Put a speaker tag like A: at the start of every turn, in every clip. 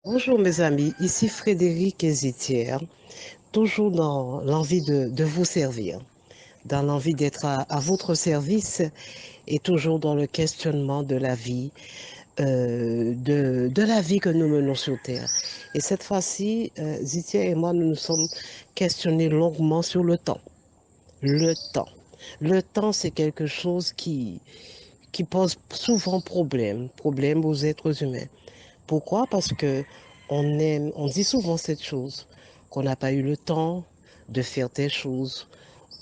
A: Bonjour mes amis, ici Frédéric Hésitière, toujours dans l'envie de vous servir, dans l'envie d'être à votre service et toujours dans le questionnement de la vie, de la vie que nous menons sur Terre. Et cette fois-ci, Zitière et moi, nous nous sommes questionnés longuement sur le temps. Le temps. Le temps, c'est quelque chose qui pose souvent problème aux êtres humains. Pourquoi? Parce que on dit souvent cette chose, qu'on n'a pas eu le temps de faire telle chose,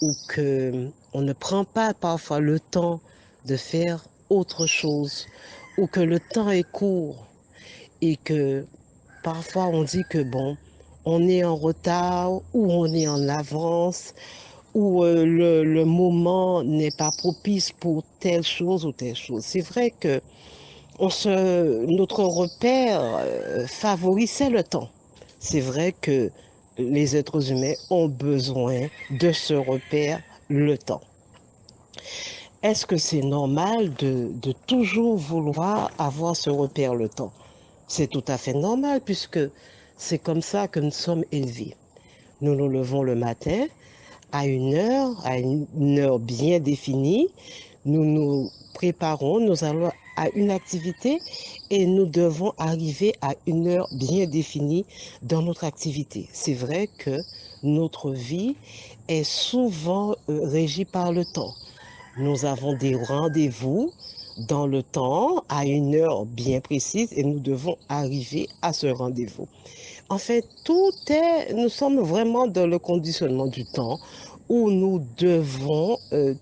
A: ou que on ne prend pas parfois le temps de faire autre chose, ou que le temps est court, et que parfois on dit que bon, on est en retard, ou on est en avance, ou le moment n'est pas propice pour telle chose ou telle chose. C'est vrai que notre repère favorisait le temps. C'est vrai que les êtres humains ont besoin de ce repère, le temps. Est-ce que c'est normal de toujours vouloir avoir ce repère, le temps? C'est tout à fait normal puisque c'est comme ça que nous sommes élevés. Nous nous levons le matin à une heure bien définie. Nous nous préparons, nous allons à une activité et nous devons arriver à une heure bien définie dans notre activité. C'est vrai que notre vie est souvent régie par le temps. Nous avons des rendez-vous dans le temps à une heure bien précise et nous devons arriver à ce rendez-vous. En fait, nous sommes vraiment dans le conditionnement du temps où nous devons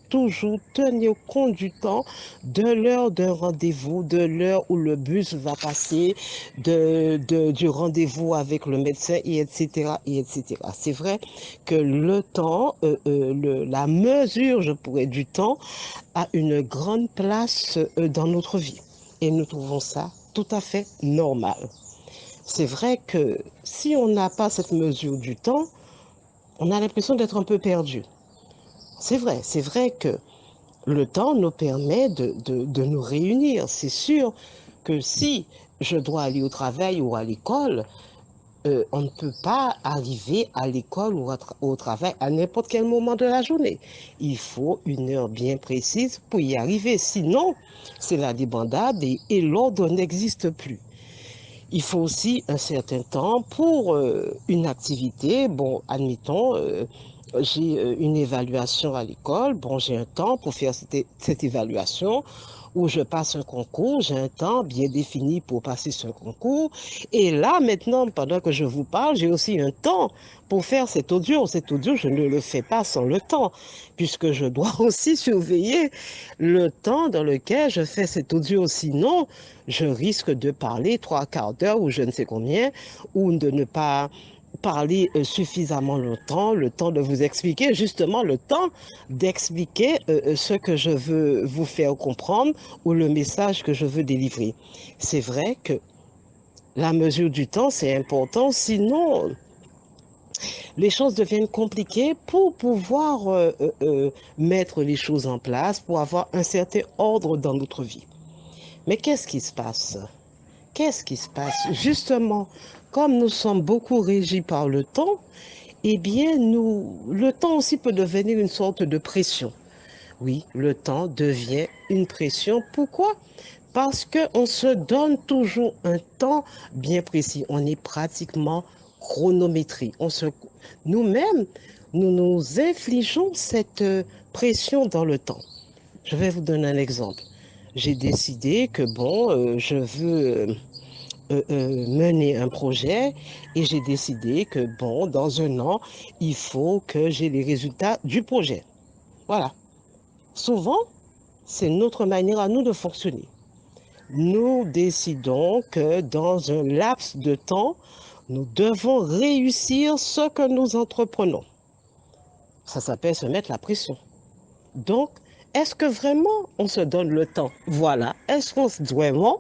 A: toujours tenir compte du temps, de l'heure d'un rendez-vous, de l'heure où le bus va passer, du rendez-vous avec le médecin, et etc. Et etc. C'est vrai que le temps, la mesure, je pourrais, du temps a une grande place dans notre vie. Et nous trouvons ça tout à fait normal. C'est vrai que si on n'a pas cette mesure du temps, on a l'impression d'être un peu perdu. C'est vrai que le temps nous permet de nous réunir. C'est sûr que si je dois aller au travail ou à l'école, on ne peut pas arriver à l'école ou au travail à n'importe quel moment de la journée. Il faut une heure bien précise pour y arriver. Sinon, c'est la débandade et l'ordre n'existe plus. Il faut aussi un certain temps pour une activité. Bon, admettons, j'ai une évaluation à l'école. Bon, j'ai un temps pour faire cette évaluation où je passe un concours. J'ai un temps bien défini pour passer ce concours. Et là, maintenant, pendant que je vous parle, j'ai aussi un temps pour faire cet audio. Cet audio, je ne le fais pas sans le temps, puisque je dois aussi surveiller le temps dans lequel je fais cet audio. Sinon, je risque de parler trois quarts d'heure ou je ne sais combien, ou de ne pas parler suffisamment longtemps, le temps de vous expliquer, justement le temps d'expliquer ce que je veux vous faire comprendre ou le message que je veux délivrer. C'est vrai que la mesure du temps, c'est important, sinon les choses deviennent compliquées pour pouvoir mettre les choses en place, pour avoir un certain ordre dans notre vie. Mais qu'est-ce qui se passe? Qu'est-ce qui se passe? Justement, comme nous sommes beaucoup régis par le temps, eh bien, le temps aussi peut devenir une sorte de pression. Oui, le temps devient une pression. Pourquoi? Parce qu'on se donne toujours un temps bien précis. On est pratiquement chronométré. Nous-mêmes, nous nous infligeons cette pression dans le temps. Je vais vous donner un exemple. J'ai décidé que, bon, je veux mener un projet et j'ai décidé que, bon, dans un an, il faut que j'ai les résultats du projet. Voilà. Souvent, c'est notre manière à nous de fonctionner. Nous décidons que dans un laps de temps, nous devons réussir ce que nous entreprenons. Ça s'appelle se mettre la pression. Donc, est-ce que vraiment on se donne le temps? Voilà. Est-ce qu'on vraiment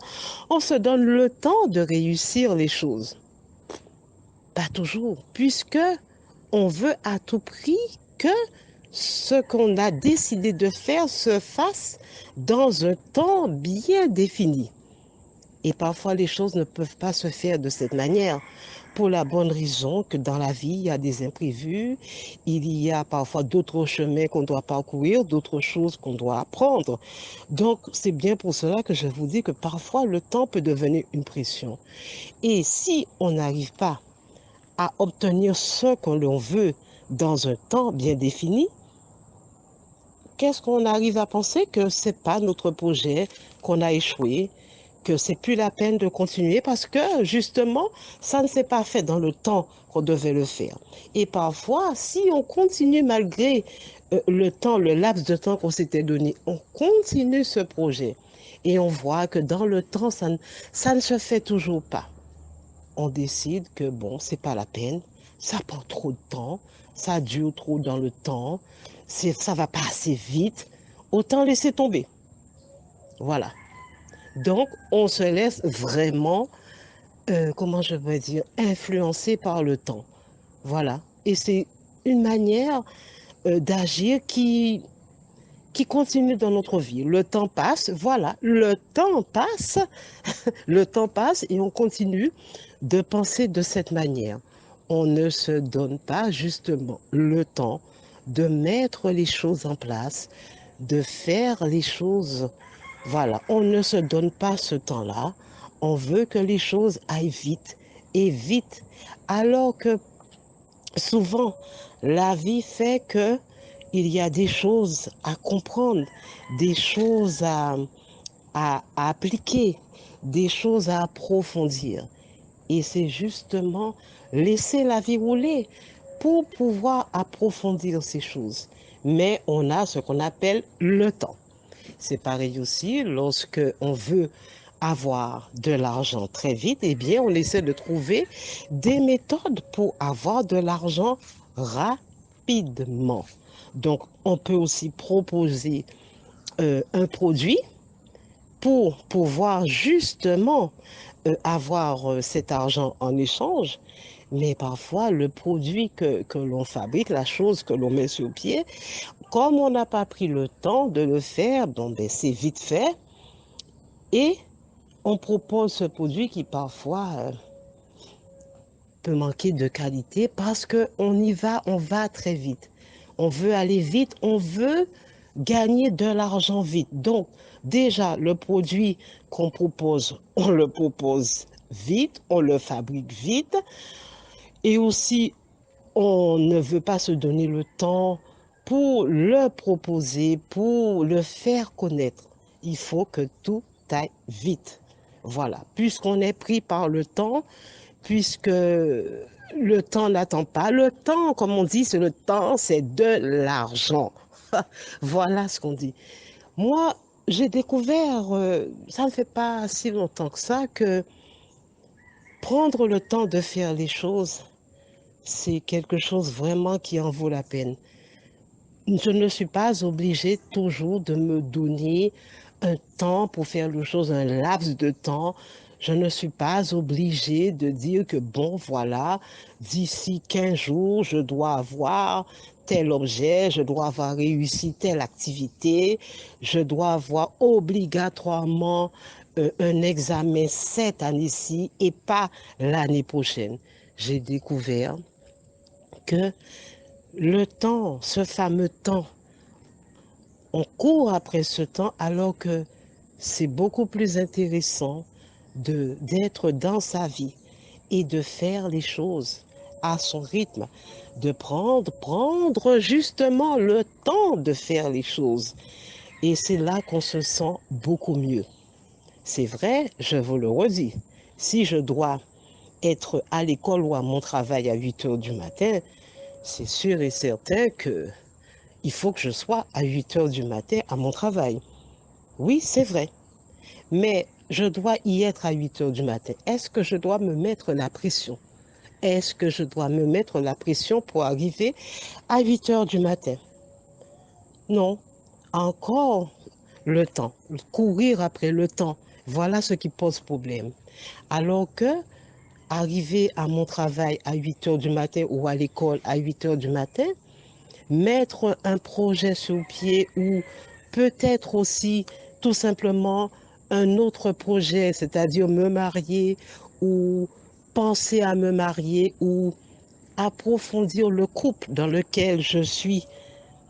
A: on se donne le temps de réussir les choses? Pas toujours, puisque on veut à tout prix que ce qu'on a décidé de faire se fasse dans un temps bien défini. Et parfois, les choses ne peuvent pas se faire de cette manière, pour la bonne raison que dans la vie, il y a des imprévus, il y a parfois d'autres chemins qu'on doit parcourir, d'autres choses qu'on doit apprendre. Donc, c'est bien pour cela que je vous dis que parfois, le temps peut devenir une pression. Et si on n'arrive pas à obtenir ce que l'on veut dans un temps bien défini, qu'est-ce qu'on arrive à penser que c'est pas notre projet, qu'on a échoué, que c'est plus la peine de continuer parce que justement, ça ne s'est pas fait dans le temps qu'on devait le faire. Et parfois, si on continue malgré le temps, le laps de temps qu'on s'était donné, on continue ce projet et on voit que dans le temps, ça ne se fait toujours pas. On décide que bon, c'est pas la peine, ça prend trop de temps, ça dure trop dans le temps, ça va pas assez vite, autant laisser tomber. Voilà. Donc, on se laisse vraiment, comment je vais dire, influencer par le temps. Voilà. Et c'est une manière d'agir qui continue dans notre vie. Le temps passe, voilà, le temps passe et on continue de penser de cette manière. On ne se donne pas justement le temps de mettre les choses en place, de faire les choses. Voilà, on ne se donne pas ce temps-là. On veut que les choses aillent vite et vite. Alors que souvent, la vie fait que il y a des choses à comprendre, des choses à appliquer, des choses à approfondir. Et c'est justement laisser la vie rouler pour pouvoir approfondir ces choses. Mais on a ce qu'on appelle le temps. C'est pareil aussi lorsque on veut avoir de l'argent très vite, eh bien, on essaie de trouver des méthodes pour avoir de l'argent rapidement. Donc, on peut aussi proposer un produit pour pouvoir justement avoir cet argent en échange. Mais parfois, le produit que l'on fabrique, la chose que l'on met sur pied, comme on n'a pas pris le temps de le faire, bon, ben, c'est vite fait. Et on propose ce produit qui parfois peut manquer de qualité parce qu'on y va, on va très vite. On veut aller vite, on veut gagner de l'argent vite. Donc, déjà, le produit qu'on propose, on le propose vite, on le fabrique vite. Et aussi, on ne veut pas se donner le temps pour le proposer, pour le faire connaître. Il faut que tout aille vite. Voilà, puisqu'on est pris par le temps, puisque le temps n'attend pas. Le temps, comme on dit, c'est le temps, c'est de l'argent. Voilà ce qu'on dit. Moi, j'ai découvert, ça ne fait pas si longtemps que ça, que prendre le temps de faire les choses, c'est quelque chose vraiment qui en vaut la peine. Je ne suis pas obligée toujours de me donner un temps pour faire les choses, un laps de temps. Je ne suis pas obligée de dire que, bon, voilà, d'ici 15 jours, je dois avoir tel objet, je dois avoir réussi telle activité, je dois avoir obligatoirement un examen cette année-ci et pas l'année prochaine. J'ai découvert que le temps, ce fameux temps, on court après ce temps alors que c'est beaucoup plus intéressant d'être dans sa vie et de faire les choses à son rythme, de prendre justement le temps de faire les choses. Et c'est là qu'on se sent beaucoup mieux. C'est vrai, je vous le redis, si je dois être à l'école ou à mon travail à 8 heures du matin, c'est sûr et certain que il faut que je sois à 8 heures du matin à mon travail. Oui, c'est vrai. Mais je dois y être à 8 heures du matin. Est-ce que je dois me mettre la pression? Est-ce que je dois me mettre la pression pour arriver à 8 heures du matin? Non. Encore le temps. Courir après le temps. Voilà ce qui pose problème. Alors que arriver à mon travail à 8 heures du matin ou à l'école à 8 heures du matin, mettre un projet sur pied ou peut-être aussi tout simplement un autre projet, c'est-à-dire me marier ou penser à me marier ou approfondir le couple dans lequel je suis.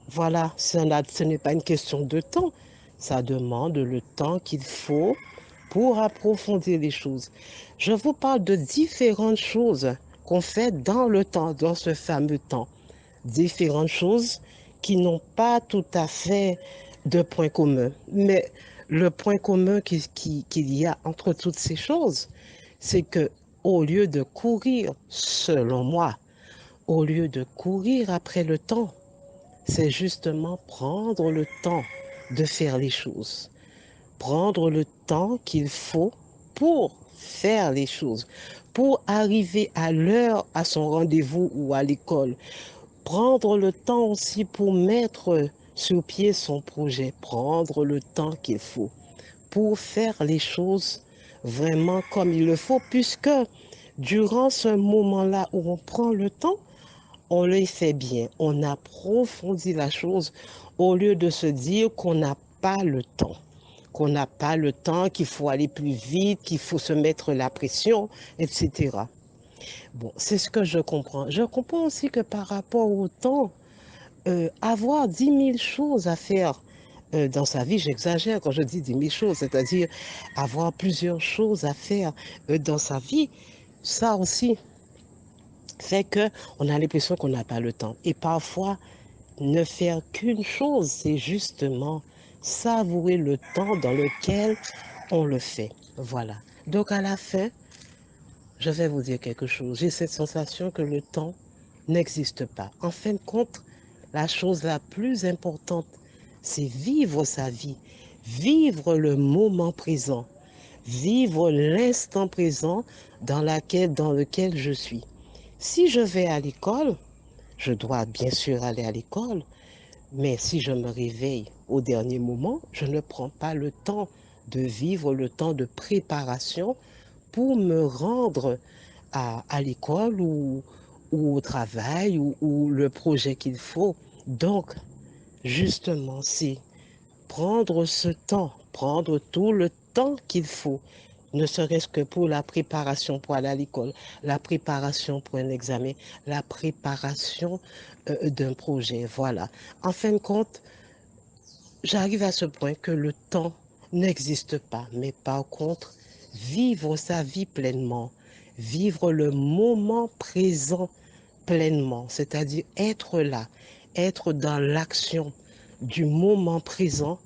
A: Voilà, ce n'est pas une question de temps. Ça demande le temps qu'il faut pour approfondir les choses. Je vous parle de différentes choses qu'on fait dans le temps, dans ce fameux temps. Différentes choses qui n'ont pas tout à fait de point commun. Mais le point commun qu'il y a entre toutes ces choses, c'est que au lieu de courir, selon moi, au lieu de courir après le temps, c'est justement prendre le temps de faire les choses, prendre le temps qu'il faut pour faire les choses, pour arriver à l'heure à son rendez-vous ou à l'école, prendre le temps aussi pour mettre sur pied son projet, prendre le temps qu'il faut pour faire les choses vraiment comme il le faut, puisque durant ce moment-là où on prend le temps, on les fait bien, on approfondit la chose au lieu de se dire qu'on n'a pas le temps, qu'on n'a pas le temps, qu'il faut aller plus vite, qu'il faut se mettre la pression, etc. Bon, c'est ce que je comprends. Je comprends aussi que par rapport au temps, avoir 10 000 choses à faire dans sa vie, j'exagère quand je dis 10 000 choses, c'est-à-dire avoir plusieurs choses à faire dans sa vie, ça aussi fait que on a l'impression qu'on n'a pas le temps. Et parfois, ne faire qu'une chose, c'est justement savourer le temps dans lequel on le fait. Voilà. Donc à la fin, je vais vous dire quelque chose. J'ai cette sensation que le temps n'existe pas. En fin de compte, la chose la plus importante, c'est vivre sa vie, vivre le moment présent, vivre l'instant présent dans lequel je suis. Si je vais à l'école, je dois bien sûr aller à l'école, mais si je me réveille au dernier moment, je ne prends pas le temps de vivre le temps de préparation pour me rendre à l'école ou au travail ou le projet qu'il faut. Donc, justement, c'est prendre ce temps, prendre tout le temps qu'il faut, ne serait-ce que pour la préparation pour aller à l'école, la préparation pour un examen, la préparation d'un projet. Voilà. En fin de compte, j'arrive à ce point que le temps n'existe pas, mais par contre, vivre sa vie pleinement, vivre le moment présent pleinement, c'est-à-dire être là, être dans l'action du moment présent,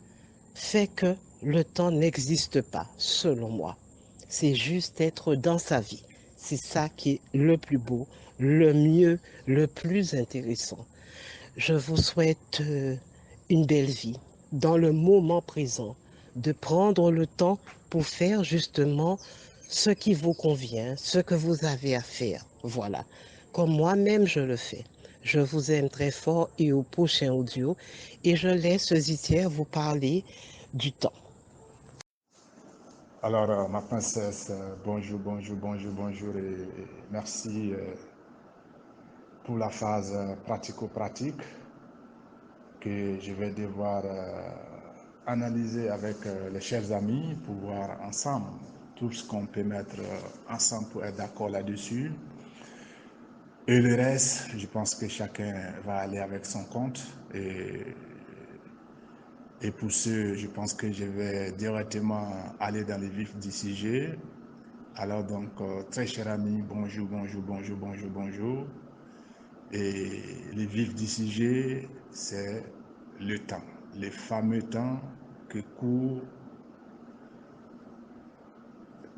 A: fait que le temps n'existe pas, selon moi. C'est juste être dans sa vie. C'est ça qui est le plus beau, le mieux, le plus intéressant. Je vous souhaite une belle vie dans le moment présent, de prendre le temps pour faire justement ce qui vous convient, ce que vous avez à faire. Voilà, comme moi-même je le fais. Je vous aime très fort et au prochain audio. Et je laisse Zitière vous parler du temps.
B: Alors, ma princesse, bonjour, bonjour, bonjour, bonjour et merci pour la phase pratico-pratique que je vais devoir analyser avec les chers amis pour voir ensemble tout ce qu'on peut mettre ensemble pour être d'accord là-dessus. Et le reste, je pense que chacun va aller avec son compte. Et pour ce, je pense que je vais directement aller dans les vifs du sujet. Alors donc, très cher ami, bonjour, bonjour, bonjour, bonjour, bonjour. Et le vif du sujet, c'est le temps, le fameux temps que court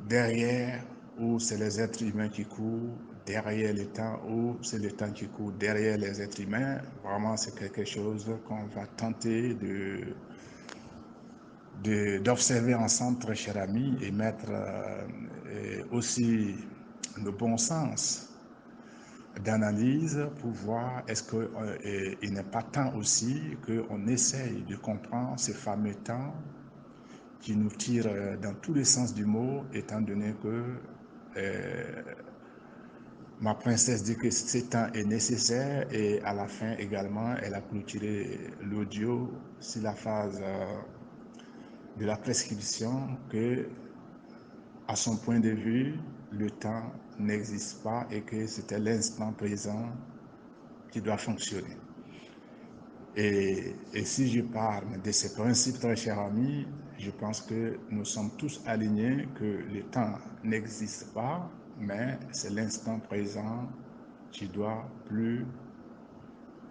B: derrière, ou c'est les êtres humains qui courent derrière le temps, ou c'est le temps qui court derrière les êtres humains. Vraiment, c'est quelque chose qu'on va tenter d'observer ensemble, très cher ami, et mettre aussi le bon sens d'analyse pour voir est-ce qu'il n'est pas temps aussi qu'on essaye de comprendre ce fameux temps qui nous tire dans tous les sens du mot, étant donné que ma princesse dit que ce temps est nécessaire et à la fin également, elle a clôturé l'audio sur la phase de la prescription que, à son point de vue, le temps n'existe pas et que c'était l'instant présent qui doit fonctionner. Et si je parle de ces principes, très chers amis, je pense que nous sommes tous alignés que le temps n'existe pas, mais c'est l'instant présent qui doit plus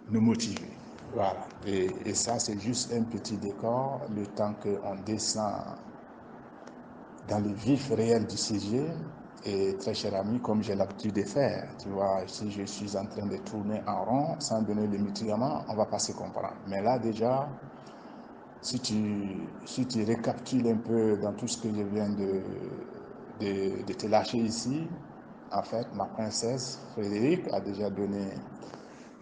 B: nous motiver. Voilà. Et ça, c'est juste un petit décor, le temps qu'on descend dans le vif réel du sujet. Et très cher ami, comme j'ai l'habitude de faire, tu vois, si je suis en train de tourner en rond sans donner le médicament, on ne va pas se comprendre. Mais là déjà, si tu récapitules un peu dans tout ce que je viens de te lâcher ici, en fait, ma princesse Frédéric a déjà donné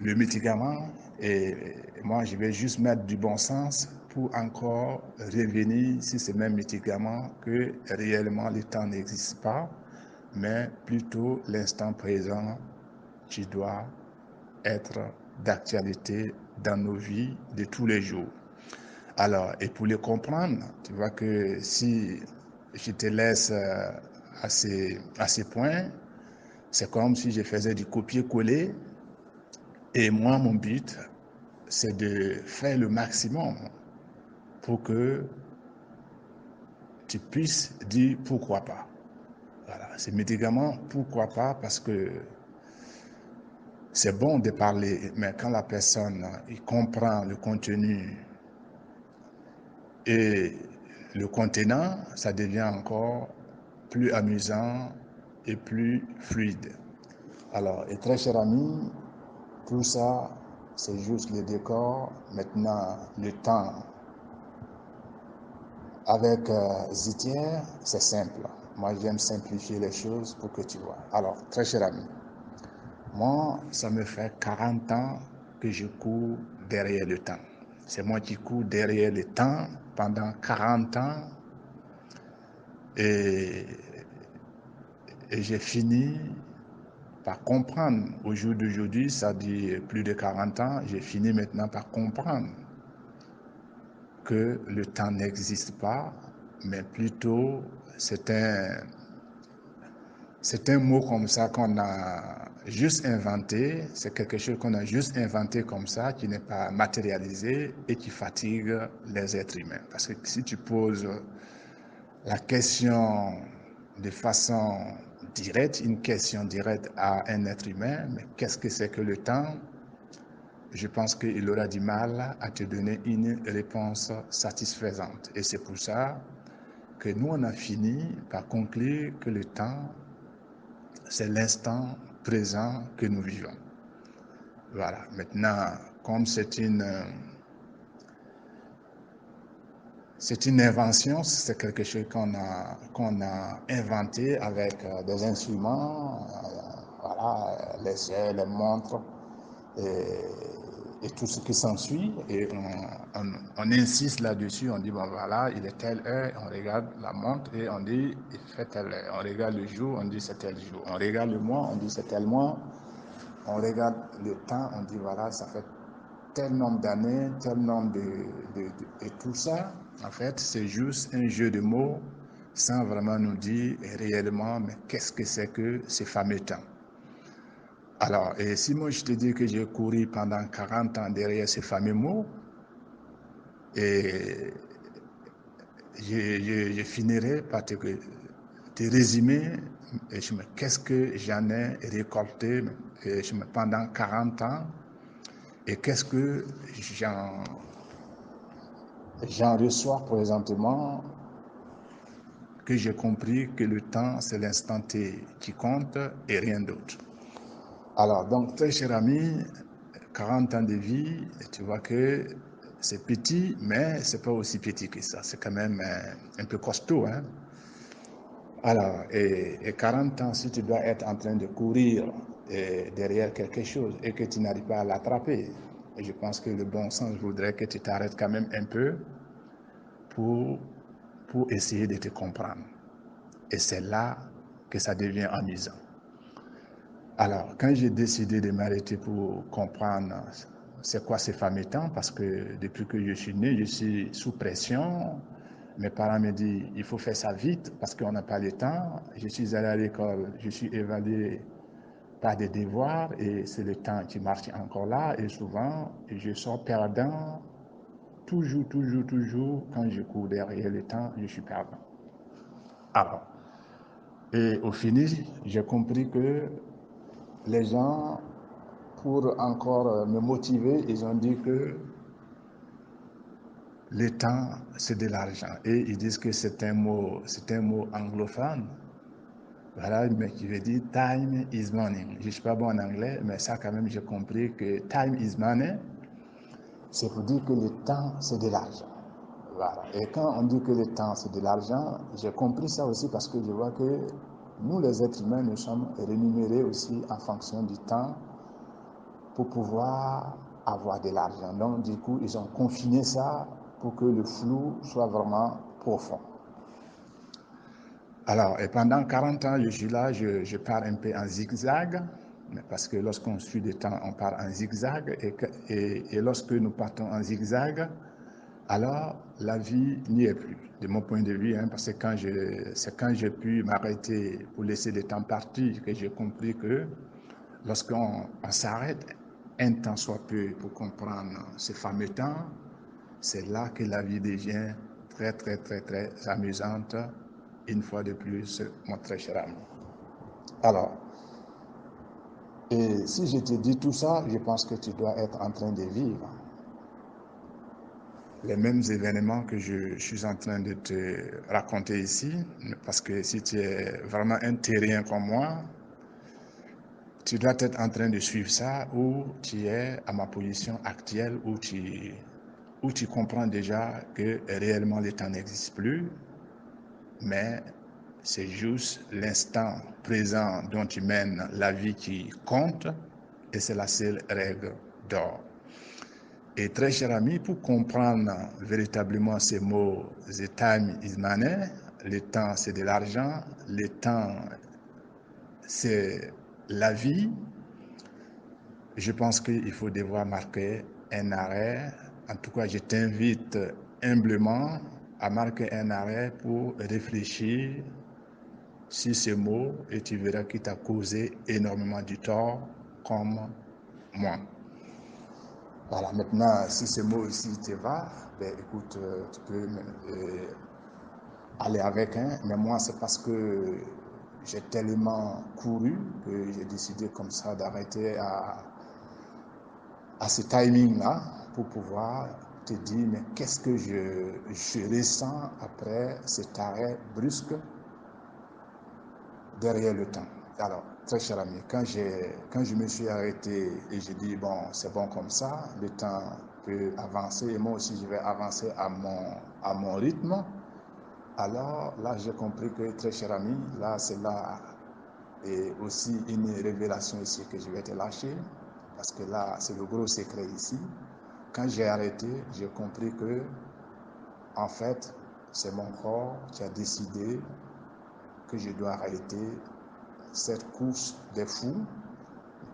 B: le médicament et moi, je vais juste mettre du bon sens pour encore revenir sur ce même médicament que réellement le temps n'existe pas, mais plutôt l'instant présent qui doit être d'actualité dans nos vies de tous les jours. Alors, et pour le comprendre, tu vois que si je te laisse à ces points, c'est comme si je faisais du copier-coller. Et moi, mon but, c'est de faire le maximum pour que tu puisses dire pourquoi pas. Voilà, ces médicaments, pourquoi pas, parce que c'est bon de parler, mais quand la personne il comprend le contenu et le contenant, ça devient encore plus amusant et plus fluide. Alors, et très cher ami, tout ça, c'est juste le décor. Maintenant, le temps. Avec Zitière, c'est simple. Moi, j'aime simplifier les choses pour que tu vois. Alors, très cher ami, moi, ça me fait 40 ans que je cours derrière le temps. C'est moi qui cours derrière le temps pendant 40 ans et j'ai fini par comprendre au jour d'aujourd'hui, ça dit plus de 40 ans, j'ai fini maintenant par comprendre que le temps n'existe pas, mais plutôt c'est un mot comme ça qu'on a juste inventé, c'est quelque chose qu'on a juste inventé comme ça, qui n'est pas matérialisé et qui fatigue les êtres humains. Parce que si tu poses la question de façon directe, une question directe à un être humain, mais qu'est-ce que c'est que le temps? Je pense qu'il aura du mal à te donner une réponse satisfaisante. Et c'est pour ça que nous, on a fini par conclure que le temps, c'est l'instant présent que nous vivons. Voilà. Maintenant, comme c'est une invention, c'est quelque chose qu'on a inventé avec des instruments, voilà, les yeux, les montres et tout ce qui s'ensuit. Et on insiste là-dessus, on dit, bon voilà, il est telle heure, on regarde la montre et on dit, il fait telle heure. On regarde le jour, on dit c'est tel jour. On regarde le mois, on dit c'est tel mois. On regarde le temps, on dit voilà, ça fait tel nombre d'années, tel nombre et tout ça, en fait, c'est juste un jeu de mots sans vraiment nous dire réellement, mais qu'est-ce que c'est que ce fameux temps? Alors, et si moi je te dis que j'ai couru pendant 40 ans derrière ces fameux mots, et je finirai par te résumer qu'est-ce que j'en ai récolté pendant 40 ans et qu'est-ce que j'en reçois présentement, que j'ai compris que le temps, c'est l'instant T qui compte et rien d'autre. Alors, donc, très cher ami, 40 ans de vie, tu vois que c'est petit, mais c'est pas aussi petit que ça. C'est quand même un peu costaud, hein. Alors, et 40 ans, si tu dois être en train de courir derrière quelque chose et que tu n'arrives pas à l'attraper, je pense que le bon sens voudrait que tu t'arrêtes quand même un peu pour essayer de te comprendre. Et c'est là que ça devient amusant. Alors, quand j'ai décidé de m'arrêter pour comprendre c'est quoi ces fameux temps, parce que depuis que je suis né, je suis sous pression, Mes parents me disent, il faut faire ça vite parce qu'on n'a pas le temps. Je suis allé à l'école, je suis évalué par des devoirs et c'est le temps qui marche encore là. Et souvent, je sors perdant. Toujours, toujours, toujours, quand je cours derrière le temps, je suis perdant. Alors, et au finish, j'ai compris que les gens, pour encore me motiver, ils ont dit que le temps, c'est de l'argent. Et ils disent que c'est un mot anglophone. Voilà, mais qui veut dire time is money. Je ne suis pas bon en anglais, mais ça quand même, j'ai compris que time is money, c'est pour dire que le temps, c'est de l'argent. Voilà. Et quand on dit que le temps, c'est de l'argent, j'ai compris ça aussi parce que je vois que nous, les êtres humains, nous sommes rémunérés aussi en fonction du temps pour pouvoir avoir de l'argent. Donc, du coup, ils ont confiné ça pour que le flou soit vraiment profond. Alors, et pendant 40 ans, je suis là, je pars un peu en zigzag, parce que lorsqu'on suit des temps, on part en zigzag, et lorsque nous partons en zigzag, alors la vie n'y est plus, de mon point de vue, hein, parce que c'est quand j'ai pu m'arrêter pour laisser le temps partir que j'ai compris que lorsqu'on s'arrête un temps soit peu pour comprendre ce fameux temps, c'est là que la vie devient très, très, très, très amusante, une fois de plus, mon très cher ami. Alors, et si je te dis tout ça, je pense que tu dois être en train de vivre les mêmes événements que je suis en train de te raconter ici, parce que si tu es vraiment un terrien comme moi, tu dois être en train de suivre ça, ou tu es à ma position actuelle, où tu comprends déjà que réellement le temps n'existe plus, mais c'est juste l'instant présent dont tu mènes la vie qui compte, et c'est la seule règle d'or. Et très cher ami, pour comprendre véritablement ces mots, the time is money, le temps c'est de l'argent, le temps c'est la vie, je pense qu'il faut devoir marquer un arrêt. En tout cas, je t'invite humblement à marquer un arrêt pour réfléchir sur ces mots et tu verras qu'il t'a causé énormément du tort comme moi. Voilà, maintenant, si ce mot ici te va, ben écoute, tu peux aller avec, hein, mais moi, c'est parce que j'ai tellement couru que j'ai décidé comme ça d'arrêter à ce timing-là pour pouvoir te dire, mais qu'est-ce que je ressens après cet arrêt brusque derrière le temps. Alors, très cher ami, quand je me suis arrêté et j'ai dit, bon, c'est bon comme ça, le temps peut avancer et moi aussi je vais avancer à mon rythme, alors là j'ai compris que, très cher ami, là c'est là et aussi une révélation ici que je vais te lâcher, parce que là c'est le gros secret ici. Quand j'ai arrêté, j'ai compris que, en fait, c'est mon corps qui a décidé que je dois arrêter cette course des fous,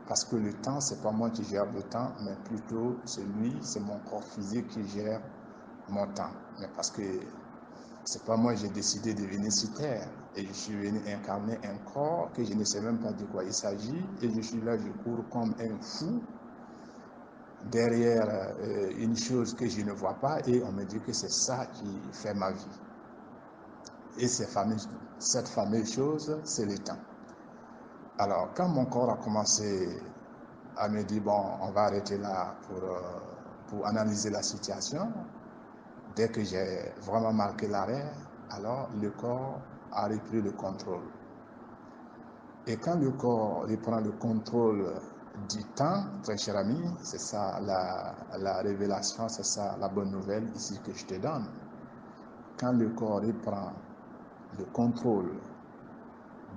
B: parce que le temps, c'est pas moi qui gère le temps, mais plutôt c'est mon corps physique qui gère mon temps. Mais parce que c'est pas moi, j'ai décidé de venir sur Terre et je suis venu incarner un corps que je ne sais même pas de quoi il s'agit, et je suis là, je cours comme un fou derrière une chose que je ne vois pas, et on me dit que c'est ça qui fait ma vie. Et cette fameuse chose, c'est le temps. Alors, quand mon corps a commencé à me dire, bon, on va arrêter là pour analyser la situation, dès que j'ai vraiment marqué l'arrêt, alors le corps a repris le contrôle. Et quand le corps reprend le contrôle du temps, très cher ami, c'est ça la révélation, c'est ça la bonne nouvelle ici que je te donne. Quand le corps reprend le contrôle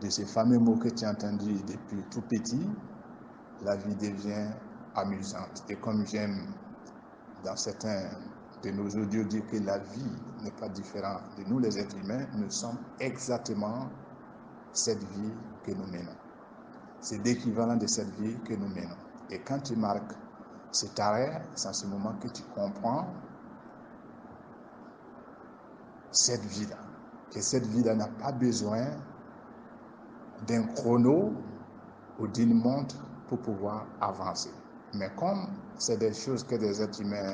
B: de ces fameux mots que tu as entendus depuis tout petit, la vie devient amusante. Et comme j'aime dans certains de nos audios dire que la vie n'est pas différente de nous les êtres humains, nous sommes exactement cette vie que nous menons. C'est l'équivalent de cette vie que nous menons. Et quand tu marques cet arrêt, c'est en ce moment que tu comprends cette vie-là. Que cette vie-là n'a pas besoin d'un chrono ou d'une montre pour pouvoir avancer. Mais comme c'est des choses que des êtres humains,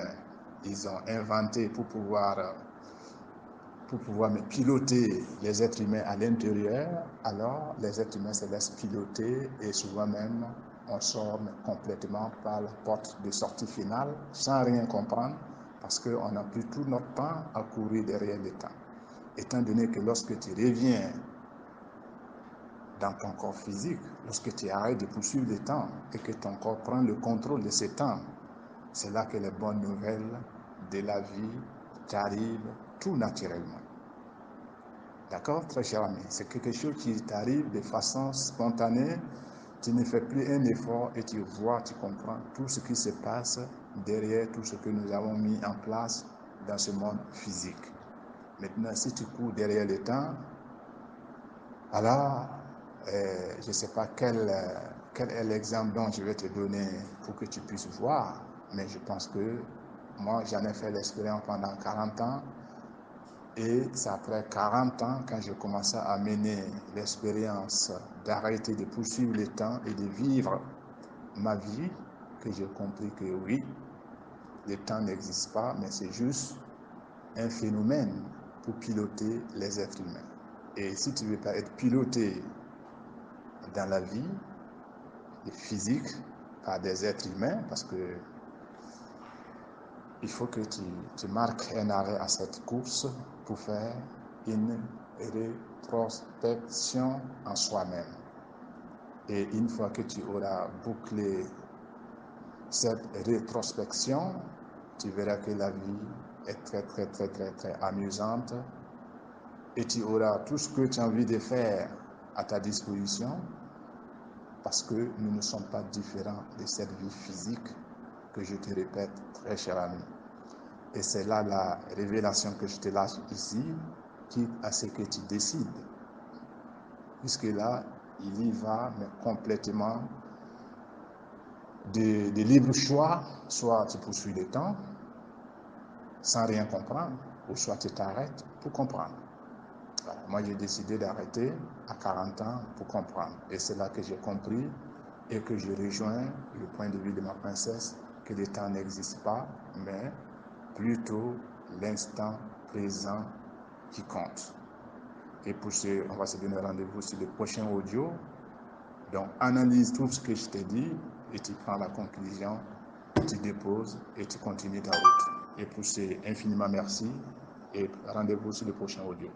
B: ils ont inventées pour pouvoir piloter les êtres humains à l'intérieur, alors les êtres humains se laissent piloter et souvent même on sort complètement par la porte de sortie finale sans rien comprendre parce qu'on a pris tout notre temps à courir derrière le temps. Étant donné que lorsque tu reviens dans ton corps physique, lorsque tu arrêtes de poursuivre le temps et que ton corps prend le contrôle de ce temps, c'est là que les bonnes nouvelles de la vie t'arrivent tout naturellement. D'accord, très cher ami? C'est quelque chose qui t'arrive de façon spontanée. Tu ne fais plus un effort et tu vois, tu comprends tout ce qui se passe derrière tout ce que nous avons mis en place dans ce monde physique. Maintenant, si tu cours derrière le temps, alors, je ne sais pas quel est l'exemple dont je vais te donner pour que tu puisses voir, mais je pense que moi, j'en ai fait l'expérience pendant 40 ans. Et c'est après 40 ans, quand j'ai commencé à mener l'expérience d'arrêter de poursuivre le temps et de vivre ma vie, que j'ai compris que oui, le temps n'existe pas, mais c'est juste un phénomène pour piloter les êtres humains. Et si tu ne veux pas être piloté dans la vie physique par des êtres humains, parce que il faut que tu marques un arrêt à cette course pour faire une rétrospection en soi-même. Et une fois que tu auras bouclé cette rétrospection, tu verras que la vie est très, très, très, très, très amusante et tu auras tout ce que tu as envie de faire à ta disposition parce que nous ne sommes pas différents de cette vie physique que je te répète, très cher ami. Et c'est là la révélation que je te lâche ici, quitte à ce que tu décides. Puisque là, il y va, mais complètement de libre choix. Soit tu poursuis le temps sans rien comprendre, ou soit tu t'arrêtes pour comprendre. Voilà. Moi, j'ai décidé d'arrêter à 40 ans pour comprendre. Et c'est là que j'ai compris et que je rejoins le point de vue de ma princesse, que le temps n'existe pas, mais plutôt l'instant présent qui compte. Et pour ce, on va se donner rendez-vous sur le prochain audio. Donc, analyse tout ce que je t'ai dit et tu prends la conclusion, tu déposes et tu continues ta route. Et pour ce, infiniment merci et rendez-vous sur le prochain audio.